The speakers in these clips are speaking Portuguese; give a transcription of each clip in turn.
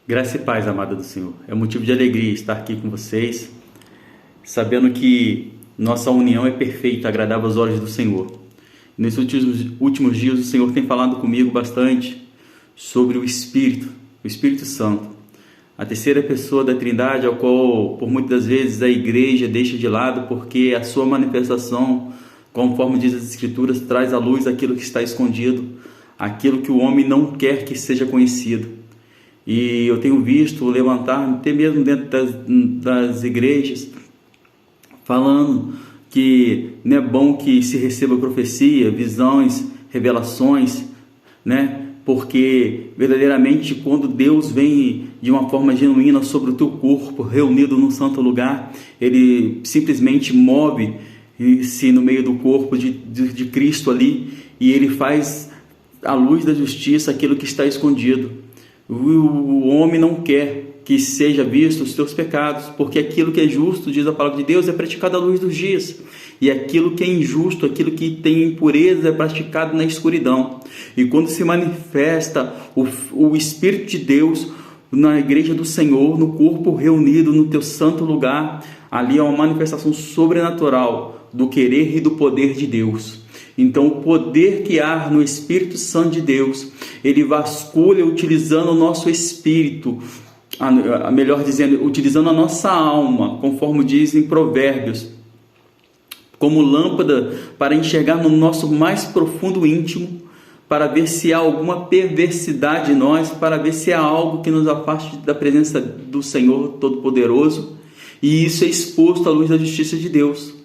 Graça e paz, amada do Senhor. É motivo de alegria estar aqui com vocês, sabendo que nossa união é perfeita, agradável aos olhos do Senhor. Nesses últimos dias, o Senhor tem falado comigo bastante sobre o Espírito Santo, a terceira pessoa da Trindade, ao qual, por muitas vezes, a igreja deixa de lado, porque a sua manifestação, conforme diz as Escrituras, traz à luz aquilo que está escondido, aquilo que o homem não quer que seja conhecido. E eu tenho visto levantar, até mesmo dentro das igrejas, falando que não é bom que se receba profecia, visões, revelações, né? Porque verdadeiramente quando Deus vem de uma forma genuína sobre o teu corpo, reunido num santo lugar, Ele simplesmente move-se no meio do corpo de Cristo ali, e Ele faz à luz da justiça aquilo que está escondido. O homem não quer que seja visto os teus pecados, porque aquilo que é justo, diz a palavra de Deus, é praticado à luz dos dias, e aquilo que é injusto, aquilo que tem impureza, é praticado na escuridão. E quando se manifesta o Espírito de Deus na igreja do Senhor, no corpo reunido no teu santo lugar, ali é uma manifestação sobrenatural do querer e do poder de Deus. Então o poder que há no Espírito Santo de Deus, ele vasculha utilizando o nosso espírito, melhor dizendo, utilizando a nossa alma, conforme diz em Provérbios, como lâmpada para enxergar no nosso mais profundo íntimo, para ver se há alguma perversidade em nós, para ver se há algo que nos afaste da presença do Senhor Todo-Poderoso, e isso é exposto à luz da justiça de Deus.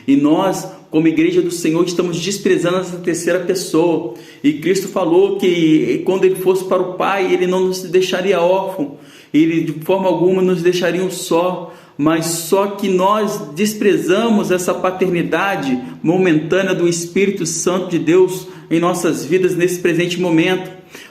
E nós, como igreja do Senhor, estamos desprezando essa terceira pessoa. E Cristo falou que quando Ele fosse para o Pai, Ele não nos deixaria órfão, Ele de forma alguma nos deixaria só. Mas só que nós desprezamos essa paternidade momentânea do Espírito Santo de Deus em nossas vidas nesse presente momento,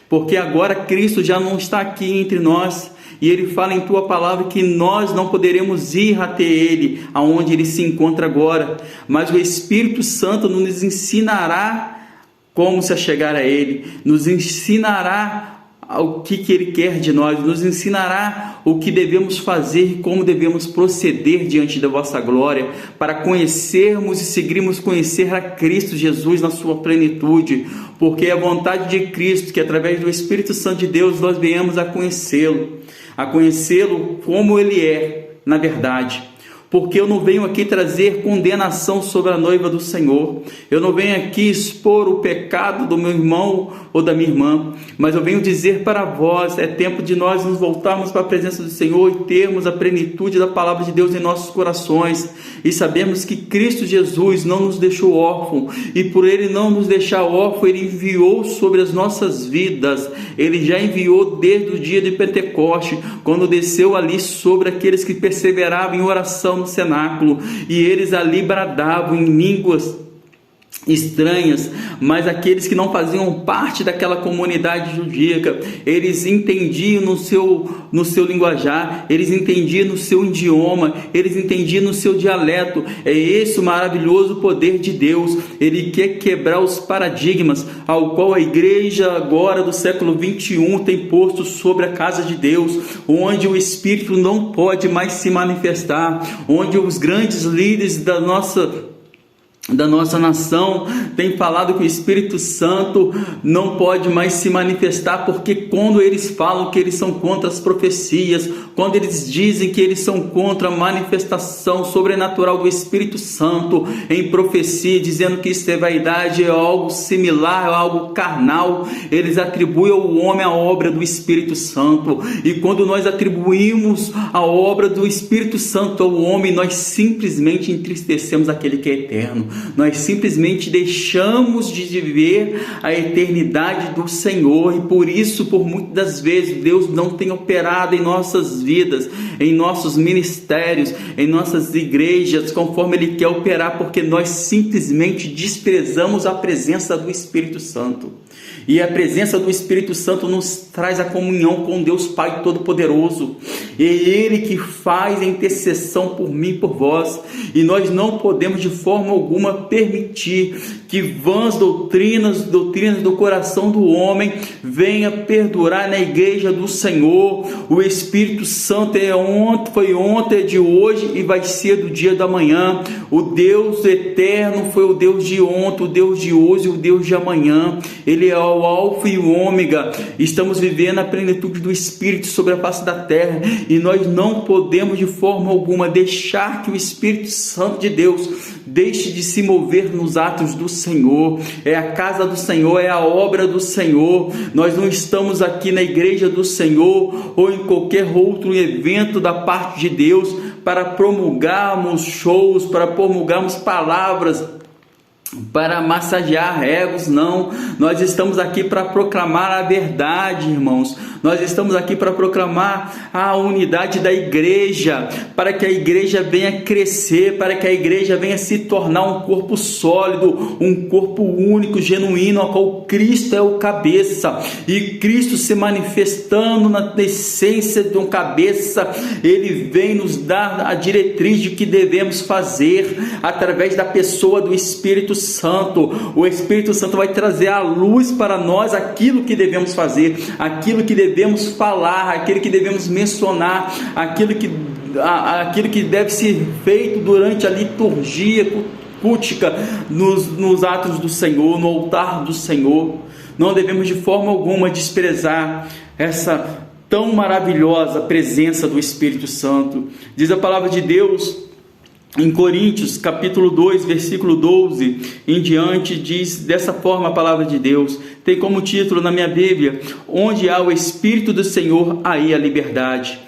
porque agora Cristo já não está aqui entre nós, e Ele fala em tua palavra que nós não poderemos ir até Ele, aonde Ele se encontra agora, mas o Espírito Santo nos ensinará como se achegar a Ele, nos ensinará o que Ele quer de nós, nos ensinará o que devemos fazer e como devemos proceder diante da vossa glória, para conhecermos e seguirmos conhecer a Cristo Jesus na sua plenitude, porque é a vontade de Cristo que através do Espírito Santo de Deus nós venhamos a conhecê-lo como Ele é na verdade. Porque eu não venho aqui trazer condenação sobre a noiva do Senhor, eu não venho aqui expor o pecado do meu irmão ou da minha irmã, mas eu venho dizer para vós, é tempo de nós nos voltarmos para a presença do Senhor e termos a plenitude da palavra de Deus em nossos corações, e sabemos que Cristo Jesus não nos deixou órfão, e por Ele não nos deixar órfão, Ele enviou sobre as nossas vidas, Ele já enviou desde o dia de Pentecoste, quando desceu ali sobre aqueles que perseveravam em oração no cenáculo, e eles ali bradavam em línguas estranhas, mas aqueles que não faziam parte daquela comunidade judaica, eles entendiam no seu linguajar, eles entendiam no seu idioma, eles entendiam no seu dialeto. É esse o maravilhoso poder de Deus. Ele quer quebrar os paradigmas ao qual a igreja agora do século 21 tem posto sobre a casa de Deus, onde o Espírito não pode mais se manifestar, onde os grandes líderes da nossa nação tem falado que o Espírito Santo não pode mais se manifestar, porque quando eles falam que eles são contra as profecias, quando eles dizem que eles são contra a manifestação sobrenatural do Espírito Santo em profecia, dizendo que isso é vaidade, é algo similar, é algo carnal, eles atribuem ao homem a obra do Espírito Santo. E quando nós atribuímos a obra do Espírito Santo ao homem, nós simplesmente entristecemos aquele que é eterno. Nós simplesmente deixamos de viver a eternidade do Senhor, e por isso, por muitas das vezes, Deus não tem operado em nossas vidas, em nossos ministérios, em nossas igrejas, conforme Ele quer operar, porque nós simplesmente desprezamos a presença do Espírito Santo. E a presença do Espírito Santo nos traz a comunhão com Deus Pai Todo-Poderoso. É Ele que faz a intercessão por mim e por vós. E nós não podemos de forma alguma permitir que vãs doutrinas do coração do homem venha perdurar na igreja do Senhor. O Espírito Santo foi ontem, é de hoje e vai ser do dia da manhã. O Deus eterno foi o Deus de ontem, o Deus de hoje e o Deus de amanhã. Ele é o Alfa e o Ômega. Estamos vivendo a plenitude do Espírito sobre a face da terra e nós não podemos de forma alguma deixar que o Espírito Santo de Deus deixe de se mover nos atos do Senhor. É a casa do Senhor, é a obra do Senhor. Nós não estamos aqui na igreja do Senhor ou em qualquer outro evento da parte de Deus para promulgarmos shows, para promulgarmos palavras, para massagear egos. Não, nós estamos aqui para proclamar a verdade, irmãos. Nós estamos aqui para proclamar a unidade da igreja, para que a igreja venha crescer, para que a igreja venha se tornar um corpo sólido, um corpo único, genuíno, ao qual Cristo é o cabeça. E Cristo se manifestando na essência de um cabeça, Ele vem nos dar a diretriz de que devemos fazer através da pessoa do Espírito Santo. O Espírito Santo vai trazer à luz para nós aquilo que devemos fazer, aquilo que devemos falar, aquilo que devemos mencionar, aquilo que deve ser feito durante a liturgia cultica, nos atos do Senhor, no altar do Senhor. Não devemos de forma alguma desprezar essa tão maravilhosa presença do Espírito Santo. Diz a palavra de Deus em Coríntios, capítulo 2, versículo 12 em diante, diz dessa forma a palavra de Deus. Tem como título na minha Bíblia: onde há o Espírito do Senhor, aí a liberdade.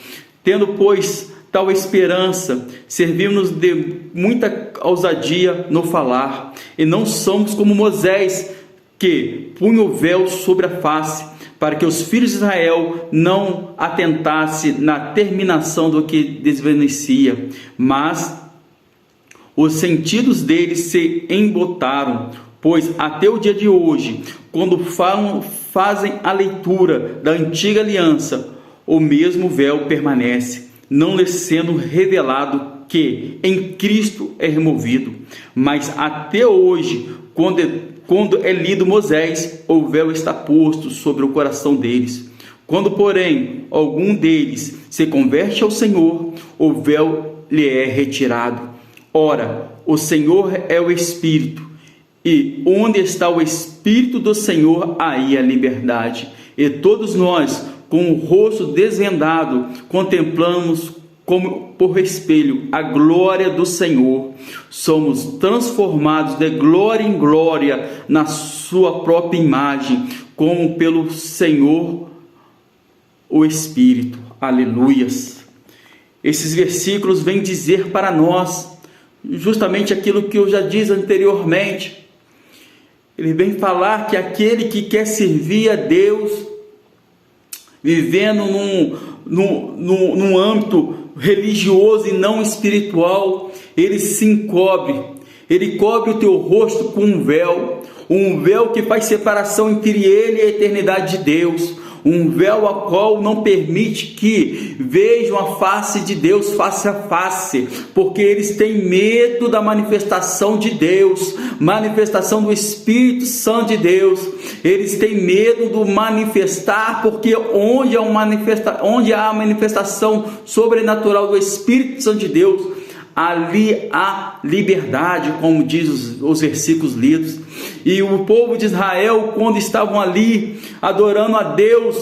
Tendo, pois, tal esperança, servimos de muita ousadia no falar, e não somos como Moisés, que punha o véu sobre a face, para que os filhos de Israel não atentassem na terminação do que desvanecia, mas os sentidos deles se embotaram, pois até o dia de hoje, quando fazem a leitura da antiga aliança, o mesmo véu permanece, não lhes sendo revelado que em Cristo é removido. Mas até hoje, quando é lido Moisés, o véu está posto sobre o coração deles. Quando, porém, algum deles se converte ao Senhor, o véu lhe é retirado. Ora, o Senhor é o Espírito, e onde está o Espírito do Senhor, aí a liberdade. E todos nós, com o rosto desvendado, contemplamos como por espelho a glória do Senhor. Somos transformados de glória em glória na sua própria imagem, como pelo Senhor o Espírito. Aleluias! Esses versículos vêm dizer para nós justamente aquilo que eu já disse anteriormente. Ele vem falar que aquele que quer servir a Deus, vivendo num âmbito religioso e não espiritual, ele se encobre. Ele cobre o teu rosto com um véu que faz separação entre ele e a eternidade de Deus. Um véu a qual não permite que vejam a face de Deus face a face, porque eles têm medo da manifestação de Deus, manifestação do Espírito Santo de Deus. Eles têm medo do manifestar, porque onde há a manifestação sobrenatural do Espírito Santo de Deus, ali há liberdade, como diz os versículos lidos. E o povo de Israel, quando estavam ali adorando a Deus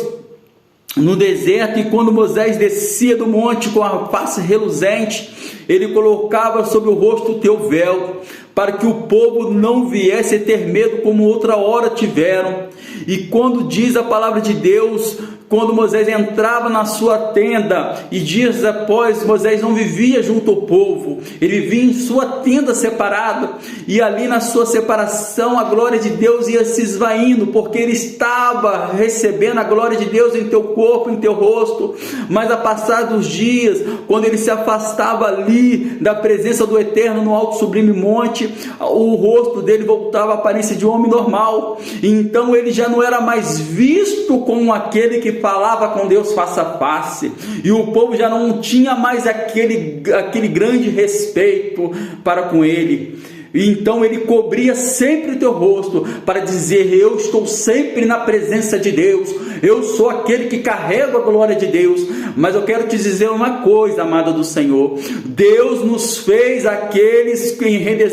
no deserto, e quando Moisés descia do monte com a face reluzente, ele colocava sobre o rosto o teu véu, para que o povo não viesse a ter medo como outra hora tiveram. E quando diz a palavra de Deus, quando Moisés entrava na sua tenda, e dias após Moisés não vivia junto ao povo, ele vivia em sua tenda separada, e ali na sua separação a glória de Deus ia se esvaindo, porque ele estava recebendo a glória de Deus em teu corpo, em teu rosto. Mas a passar dos dias, quando ele se afastava ali da presença do Eterno no alto sublime monte, morte, o rosto dele voltava à aparência de um homem normal. Então ele já não era mais visto como aquele que falava com Deus face a face, e o povo já não tinha mais aquele grande respeito para com ele. Então ele cobria sempre o teu rosto para dizer: eu estou sempre na presença de Deus, eu sou aquele que carrega a glória de Deus. Mas eu quero te dizer uma coisa, amado do Senhor: Deus nos fez aqueles que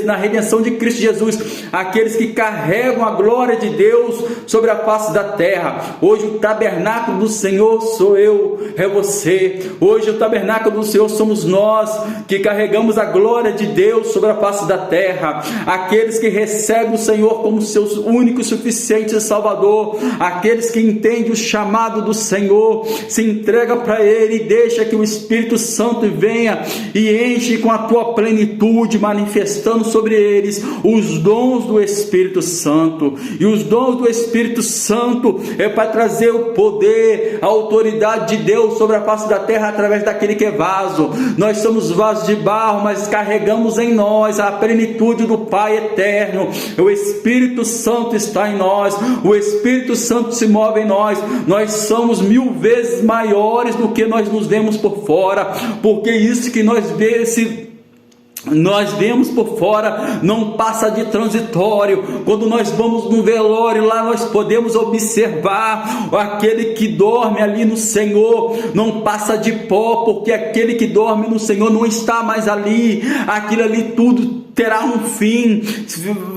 na redenção de Cristo Jesus, aqueles que carregam a glória de Deus sobre a face da terra. Hoje o tabernáculo do Senhor sou eu, é você. Hoje o tabernáculo do Senhor somos nós, que carregamos a glória de Deus sobre a face da terra. Aqueles que recebem o Senhor como seu único e suficiente Salvador, aqueles que entendem o chamado do Senhor, se entrega para Ele e deixa que o Espírito Santo venha e enche com a tua plenitude, manifestando sobre eles os dons do Espírito Santo. E os dons do Espírito Santo é para trazer o poder, a autoridade de Deus sobre a face da terra através daquele que é vaso. Nós somos vasos de barro, mas carregamos em nós a plenitude do Pai eterno. O Espírito Santo está em nós, o Espírito Santo se move em nós. Nós somos 1000 vezes maiores do que nós nos vemos por fora, porque isso que nós vemos por fora não passa de transitório. Quando nós vamos no velório, lá nós podemos observar aquele que dorme ali no Senhor, não passa de pó, porque aquele que dorme no Senhor não está mais ali. Aquilo ali tudo terá um fim,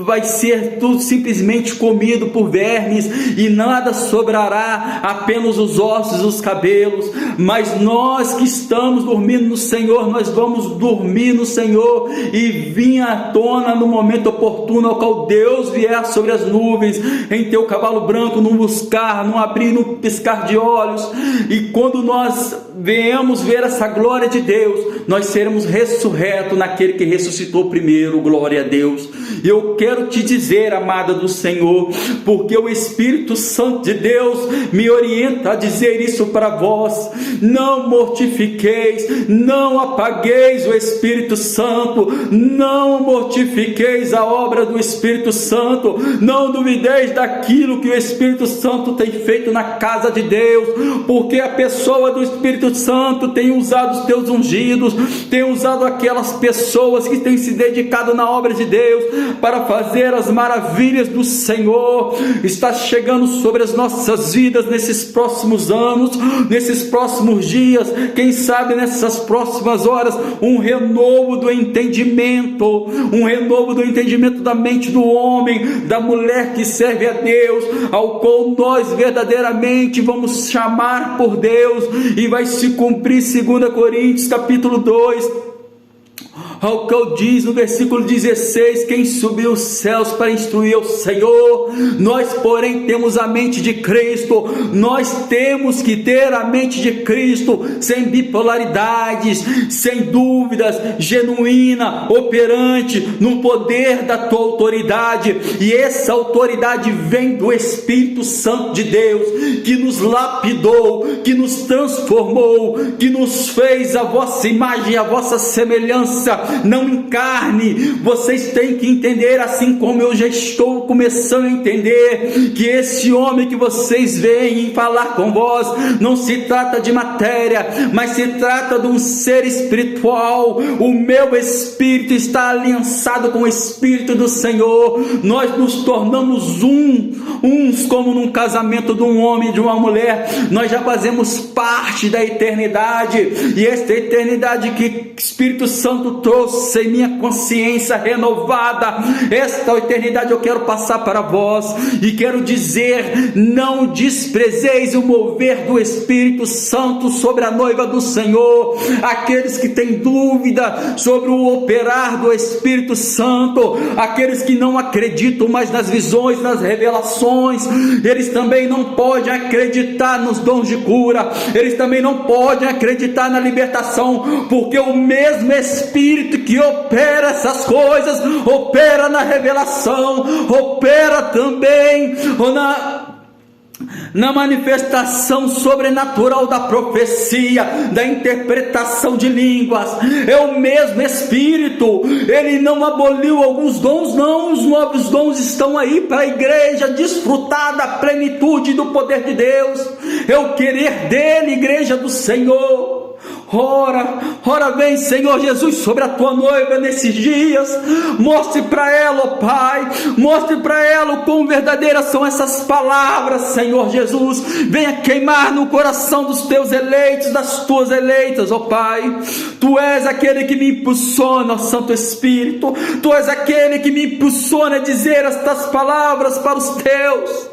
vai ser tudo simplesmente comido por vermes, e nada sobrará, apenas os ossos, os cabelos. Mas nós que estamos dormindo no Senhor, nós vamos dormir no Senhor e vir à tona no momento oportuno, ao qual Deus vier sobre as nuvens, em teu cavalo branco, num buscar, num abrir, num piscar de olhos. E quando nós venhamos ver essa glória de Deus, nós seremos ressurretos naquele que ressuscitou primeiro. Glória a Deus. Eu quero te dizer, amada do Senhor, porque o Espírito Santo de Deus me orienta a dizer isso para vós: não mortifiqueis, não apagueis o Espírito Santo, não mortifiqueis a obra do Espírito Santo, não duvideis daquilo que o Espírito Santo tem feito na casa de Deus, porque a pessoa do Espírito Santo tem usado os teus ungidos, tem usado aquelas pessoas que têm se dedicado na obra de Deus para fazer as maravilhas do Senhor. Está chegando sobre as nossas vidas nesses próximos anos, nesses próximos dias, quem sabe nessas próximas horas, um renovo do entendimento da mente do homem, da mulher que serve a Deus, ao qual nós verdadeiramente vamos chamar por Deus, e vai se cumprir 2 Coríntios capítulo 2, ao qual diz no versículo 16: quem subiu os céus para instruir o Senhor? Nós, porém, temos a mente de Cristo. Nós temos que ter a mente de Cristo, sem bipolaridades, sem dúvidas, genuína, operante no poder da tua autoridade. E essa autoridade vem do Espírito Santo de Deus, que nos lapidou, que nos transformou, que nos fez a vossa imagem, a vossa semelhança, não em carne. Vocês têm que entender, assim como eu já estou começando a entender, que esse homem que vocês veem falar com vós não se trata de matéria, mas se trata de um ser espiritual. O meu espírito está aliançado com o Espírito do Senhor. Nós nos tornamos uns como num casamento de um homem e de uma mulher. Nós já fazemos parte da eternidade, e esta eternidade que o Espírito Santo trouxe em minha consciência renovada, esta eternidade eu quero passar para vós, e quero dizer: não desprezeis o mover do Espírito Santo sobre a noiva do Senhor. Aqueles que têm dúvida sobre o operar do Espírito Santo, aqueles que não acreditam mais nas visões, nas revelações, eles também não podem acreditar nos dons de cura, eles também não podem acreditar na libertação, porque o mesmo Espírito que opera essas coisas, opera na revelação, opera também na manifestação sobrenatural da profecia, da interpretação de línguas. É o mesmo Espírito, Ele não aboliu alguns dons, não. Os novos dons estão aí para a igreja desfrutar da plenitude do poder de Deus. É o querer dele, igreja do Senhor. Ora vem, Senhor Jesus, sobre a tua noiva nesses dias. Mostre para ela, ó Pai, mostre para ela o quão verdadeiras são essas palavras, Senhor Jesus. Venha queimar no coração dos teus eleitos, das tuas eleitas, ó Pai. Tu és aquele que me impulsiona, ó Santo Espírito. Tu és aquele que me impulsiona a dizer estas palavras para os teus.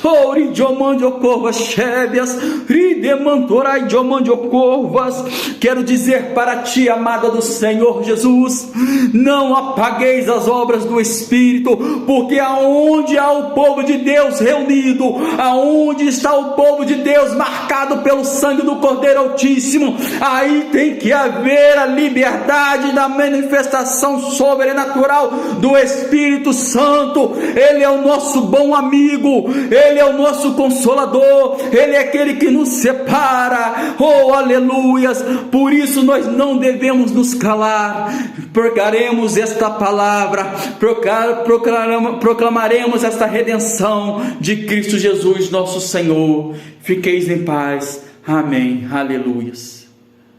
Oh, ridiomandiocorvas chebias, ridemantorai diomandiocorvas. Quero dizer para ti, amada do Senhor Jesus, não apagueis as obras do Espírito, porque aonde há o povo de Deus reunido, aonde está o povo de Deus marcado pelo sangue do Cordeiro Altíssimo, aí tem que haver a liberdade da manifestação sobrenatural do Espírito Santo. Ele é o nosso bom amigo, Ele é o nosso consolador, Ele é aquele que nos separa. Oh, aleluias! Por isso nós não devemos nos calar, pregaremos esta palavra, proclamaremos esta redenção de Cristo Jesus nosso Senhor. Fiqueis em paz. Amém. Aleluias.